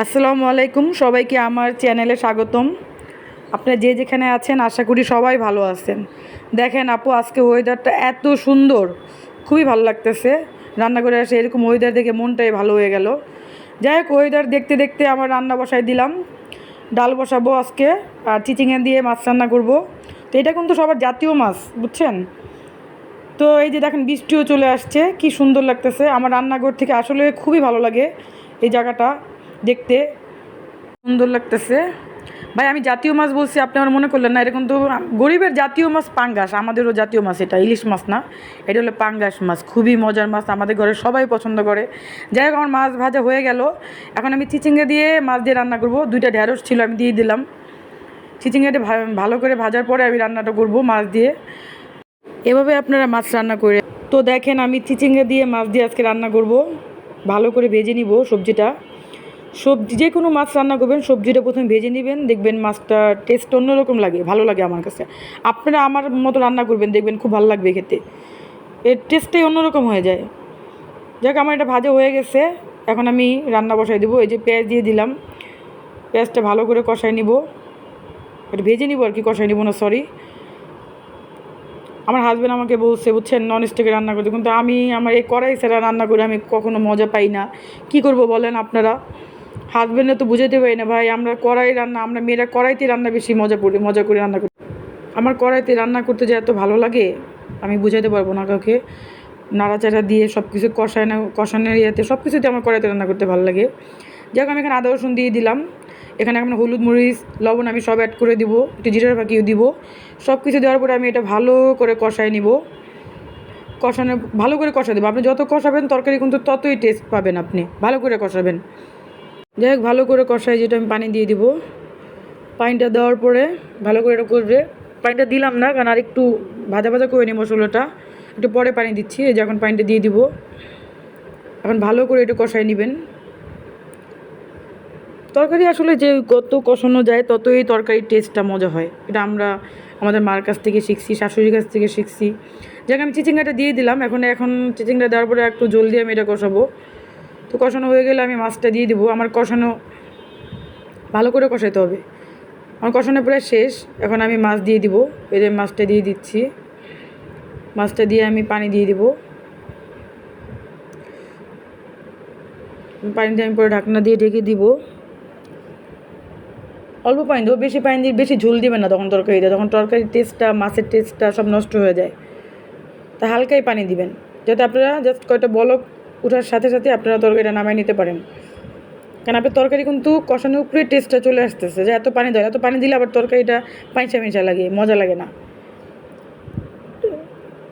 আসসালামু আলাইকুম, সবাইকে আমার চ্যানেলে স্বাগতম। আপনারা যে যেখানে আছেন আশা করি সবাই ভালো আছেন। দেখেন আপু, আজকে ওয়েদারটা এত সুন্দর, খুবই ভালো লাগতেছে। রান্না করে আসে এরকম ওয়েদার দেখে মনটাই ভালো হয়ে গেল। যাই হোক, ওয়েদার দেখতে দেখতে আমার রান্না বসাই দিলাম। ডাল বসাবো আজকে, আর চিচিঙে দিয়ে মাছ রান্না করব। তো এটা কিন্তু সবার জাতীয় মাছ, বুঝছেন। তো এই যে দেখেন, বৃষ্টিও চলে আসছে, কি সুন্দর লাগতেছে। আমার রান্নাঘর থেকে আসলে খুবই ভালো লাগে এই জায়গাটা দেখতে, সুন্দর লাগতেছে। ভাই, আমি জাতীয় মাছ বলছি, আপনি আমার মনে করলেন না? এরকম তো গরিবের জাতীয় মাছ পাঙ্গাস, আমাদেরও জাতীয় মাছ। এটা ইলিশ মাছ না, এটা হলো পাঙ্গাস মাছ। খুবই মজার মাছ, আমাদের ঘরে সবাই পছন্দ করে। যাই হোক, আমার মাছ ভাজা হয়ে গেল। এখন আমি চিচিঙ্গা দিয়ে মাছ দিয়ে রান্না করব। দুইটা ঢ্যাঁড়স ছিল, আমি দিয়ে দিলাম। চিচিঙ্গাটা ভালো করে ভাজার পরে আমি রান্নাটা করব মাছ দিয়ে। এভাবে আপনারা মাছ রান্না করে তো দেখেন, আমি চিচিঙ্গা দিয়ে মাছ দিয়ে আজকে রান্না করব। ভালো করে ভেজে নিব সবজিটা। সবজি যে কোনো মাছ রান্না করবেন, সবজিটা প্রথমে ভেজে নেবেন, দেখবেন মাছটা টেস্ট অন্যরকম লাগে, ভালো লাগে আমার কাছে। আপনারা আমার মতো রান্না করবেন, দেখবেন খুব ভালো লাগবে খেতে, এর টেস্টটাই অন্যরকম হয়ে যায়। যাক, আমার এটা ভাজা হয়ে গেছে। এখন আমি রান্না বসাই দেবো। এই যে পেঁয়াজ দিয়ে দিলাম, পেঁয়াজটা ভালো করে কষাই নিব। এটা ভেজে নিব আর কি, কষাই নিব না, সরি। আমার হাজব্যান্ড আমাকে বলছে, বুঝছেন, নন স্টিকে রান্না করতে, কিন্তু আমি আমার এই কড়াই ছাড়া রান্না করে আমি কখনো মজা পাই না। কি করব বলেন আপনারা? হাজব্যান্ডে তো বুঝাতে পারি না ভাই, আমরা কড়াই রান্না, আমরা মেয়েরা কড়াইতে রান্না বেশি মজা করে রান্না করি। আমার কড়াইতে রান্না করতে যে এত ভালো লাগে, আমি বুঝাতে পারবো না কাউকে। নাড়াচাড়া দিয়ে সব কিছু কষানোর ইয়েতে সব কিছুতে আমার কড়াইতে রান্না করতে ভালো লাগে। যাক, আমি এখানে আদা রসুন দিয়ে দিলাম। এখানে এখন হলুদ মরিচ লবণ আমি সব অ্যাড করে দিব, একটু জিরার ফাঁকিও দিব। সব কিছু দেওয়ার পরে আমি এটা ভালো করে কষায় নিব। ভালো করে কষা দেবো। আপনি যত কষাবেন তরকারি কিন্তু ততই টেস্ট পাবেন, আপনি ভালো করে কষাবেন। যাই হোক, ভালো করে কষাই, যেটা আমি পানি দিয়ে দিব। পানিটা দেওয়ার পরে ভালো করে এটা করবে। পানিটা দিলাম না, কারণ আর একটু ভাজা ভাজা করে নিই মশলাটা, একটু পরে পানি দিচ্ছি। এই যে এখন পানিটা দিয়ে দিব। এখন ভালো করে একটু কষাই নেবেন। তরকারি আসলে যে কত কষানো যায় ততই তরকারির টেস্টটা মজা হয়। এটা আমরা আমাদের মার কাছ থেকে শিখছি, শাশুড়ির কাছ থেকে শিখছি। যাক, আমি চিচিঙ্গাটা দিয়ে দিলাম। এখন চিচিঙ্গা দেওয়ার পরে একটু জল দিয়ে আমি এটা কষাবো। তো কষানো হয়ে গেলে আমি মাছটা দিয়ে দিব। আমার কষানো ভালো করে কষাতে হবে। আমার কষানো প্রায় শেষ। এখন আমি মাছ দিয়ে দিব। এই যে মাছটা দিয়ে দিচ্ছি। মাছটা দিয়ে আমি পানি দিয়ে দিব। পানি দিয়ে আমি পরে ঢাকনা দিয়ে ঢেকে দিব। অল্প পানি দেবো, বেশি পানি দিয়ে বেশি ঝোল দিবেন না তখন তরকারিটা, তখন তরকারির টেস্টটা, মাছের টেস্টটা সব নষ্ট হয়ে যায়। তা হালকাই পানি দিবেন, যাতে আপনারা জাস্ট কয়টা বলক ওঠার সাথে সাথে আপনারা তরকারিটা নামায় নিতে পারেন। কারণ আপনার তরকারি কিন্তু কষানোর উপরে টেস্টটা চলে আসতেছে, যে এত পানি দেয়, এত পানি দিলে আবার তরকারিটা পাইসা মিশা লাগে, মজা লাগে না।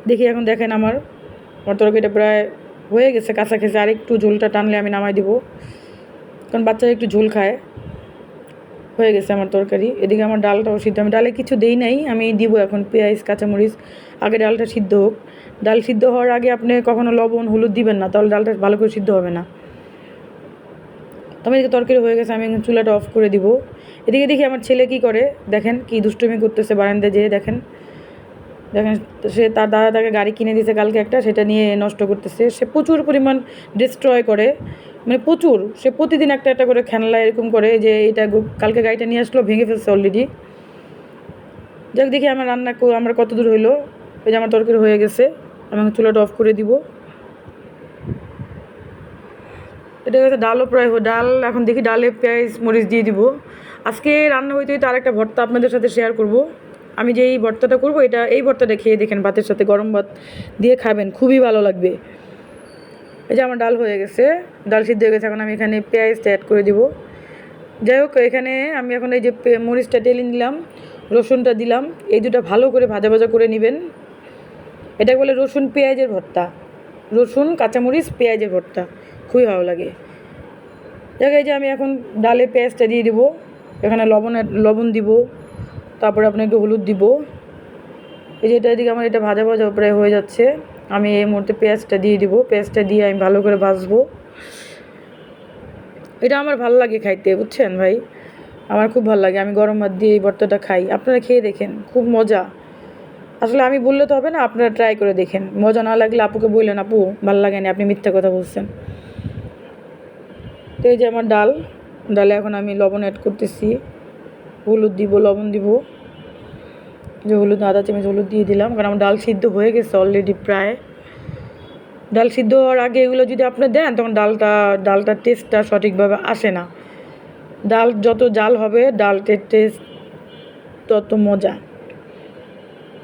দেখি, এখন দেখেন আমার তরকারিটা প্রায় হয়ে গেছে, কাঁচা খেয়েছে। আর একটু ঝোলটা টানলে আমি নামাই দিব, কারণ বাচ্চারা একটু ঝোল খায়। হয়ে গেছে আমার তরকারি। এদিকে আমার ডালটাও সিদ্ধ, আমি ডালে কিছু দেই নাই, আমি দিব এখন পেঁয়াজ কাঁচামরিচ। আগে ডালটা সিদ্ধ হোক। ডাল সিদ্ধ হওয়ার আগে আপনি কখনো লবণ হলুদ দিবেন না, তাহলে ডালটা ভালো করে সিদ্ধ হবে না। তো আমি এদিকে তরকারি হয়ে গেছে, আমি চুলাটা অফ করে দিব। এদিকে দেখি আমার ছেলে কি করে, দেখেন কি দুষ্টুমি করতেছে বারান্দায় যেয়ে। দেখেন দেখেন, সে তার দাদা তাকে গাড়ি কিনে দিয়েছে কালকে একটা, সেটা নিয়ে নষ্ট করতেছে। সে প্রচুর পরিমাণ ডিস্ট্রয় করে, মানে প্রচুর। সে প্রতিদিন একটা একটা করে খেলনা এরকম করে, যে এটা কালকে গাড়িটা নিয়ে আসলো, ভেঙে ফেলছে অলরেডি। যাক, দেখি আমার কত দূর হইলো। ওই যে আমার তরকারি হয়ে গেছে, আমি চুলাটা অফ করে দিব। এটা হচ্ছে ডালও প্রায় ডাল। এখন দেখি ডালে পেঁয়াজ মরিচ দিয়ে দিব। আজকে রান্না হইতে হইতে আরেকটা ভর্তা আপনাদের সাথে শেয়ার করব। আমি যে এই ভর্তাটা করবো, এই ভর্তাটা খেয়ে দেখেন, ভাতের সাথে গরম ভাত দিয়ে খাবেন, খুবই ভালো লাগবে। এই যে আমার ডাল হয়ে গেছে, ডাল সিদ্ধ হয়ে গেছে। এখন আমি এখানে পেঁয়াজটা অ্যাড করে দিব। যাই হোক, এখানে আমি এখন এই যে মরিচটা টেলে নিলাম, রসুনটা দিলাম। এই দুটো ভালো করে ভাজা ভাজা করে নেবেন। এটা বলে রসুন পেঁয়াজের ভর্তা, রসুন কাঁচামরিচ পেঁয়াজের ভর্তা, খুবই ভালো লাগে। যাক, এই যে আমি এখন ডালে পেঁয়াজটা দিয়ে দিব। এখানে লবণ দিব, তারপরে আপনি একটু হলুদ দিব। এই যে এদিকে আমার এটা ভাজা ভাজা প্রায় হয়ে যাচ্ছে। আমি এই মুহূর্তে পেঁয়াজটা দিয়ে দিব। পেঁয়াজটা দিয়ে আমি ভালো করে ভাজবো। এটা আমার ভালো লাগে খাইতে, বুঝছেন ভাই, আমার খুব ভালো লাগে। আমি গরম ভাত দিয়ে এই ভর্তাটা খাই। আপনারা খেয়ে দেখেন, খুব মজা। আসলে আমি বললে তো হবে না, আপনারা ট্রাই করে দেখেন। মজা না লাগলে আপুকে বললেন, আপু ভালো লাগে না, আপনি মিথ্যা কথা বলছেন। তো এই যে আমার ডাল ডালে এখন আমি লবণ অ্যাড করতেছি, হলুদ দিব, লবণ দিব, যে হলুদ আধা চামচ হলুদ দিয়ে দিলাম, কারণ আমার ডাল সিদ্ধ হয়ে গেছে অলরেডি প্রায়। ডাল সিদ্ধ হওয়ার আগে এগুলো যদি আপনি দেন তখন ডালটার টেস্টটা সঠিকভাবে আসে না। ডাল যত জাল হবে ডালটের টেস্ট তত মজা।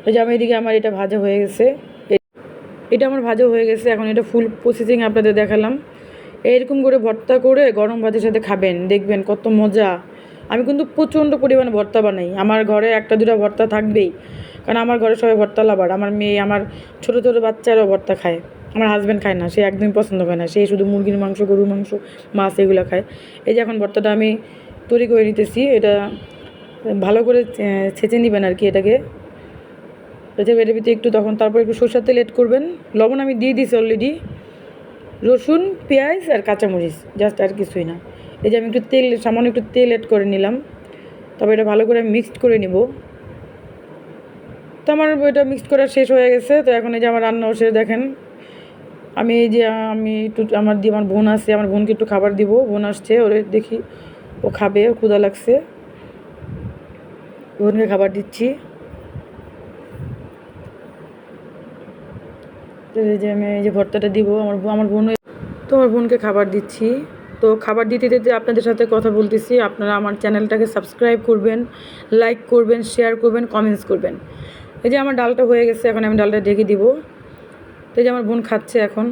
এই যে আমি এদিকে আমার এটা ভাজা হয়ে গেছে, এটা আমার ভাজা হয়ে গেছে। এখন এটা ফুল প্রসেসিং আপনাদের দেখালাম। এরকম করে ভর্তা করে গরম ভাতের সাথে খাবেন, দেখবেন কত মজা। আমি কিন্তু প্রচণ্ড পরিমাণে ভর্তা বানাই, আমার ঘরে একটা দুটো ভর্তা থাকবেই, কারণ আমার ঘরে সবাই ভর্তা লাভার। আমার মেয়ে, আমার ছোটো ছোটো বাচ্চারাও ভর্তা খায়। আমার হাজব্যান্ড খায় না, সে একদমই পছন্দ করে না, সে শুধু মুরগির মাংস, গরুর মাংস, মাছ এগুলো খায়। এই যে এখন ভর্তাটা আমি তৈরি করে নিতেছি, এটা ভালো করে ছেঁচে নেবেন আর কি এটাকে। এটার ভিতরে একটু তখন তারপর একটু সরষের তেল এড করবেন। লবণ আমি দিয়ে দিয়েছি অলরেডি, রসুন, পেঁয়াজ আর কাঁচামরিচ, জাস্ট আর কিছুই না। এই যে আমি একটু তেল, সামান্য একটু তেল এড করে নিলাম, তবে এটা ভালো করে মিক্সড করে নিব। তো আমার এটা মিক্সড করা শেষ হয়ে গেছে। তো এখন এই যে আমার রান্নাও শেষ। দেখেন আমি এই যে আমি একটু আমার বোন আছে, আমার বোনকে একটু খাবার দিব, বোন আসছে, ওরে দেখি ও খাবে, ও ক্ষুধা লাগছে, বোনকে খাবার দিচ্ছি। তো এই যে আমি এই যে ভর্তাটা দিব আমার বোন, তো আমার বোনকে খাবার দিচ্ছি। তো খাবার দিতে দিতে আপনাদের সাথে কথা বলতেছি। আপনারা আমার চ্যানেলটাকে সাবস্ক্রাইব করবেন, লাইক করবেন, শেয়ার করবেন, কমেন্টস করবেন। এই যে আমার ডালটা হয়ে গেছে, এখন আমি ডালটা ঢেকে দিব। তো এই যে আমার বোন খাচ্ছে এখন।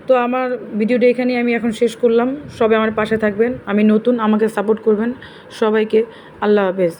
তো আমার ভিডিওটা এখানেই আমি এখন শেষ করলাম। সবাই আমার পাশে থাকবেন, আমি নতুন, আমাকে সাপোর্ট করবেন। সবাইকে আল্লাহ হাফেজ।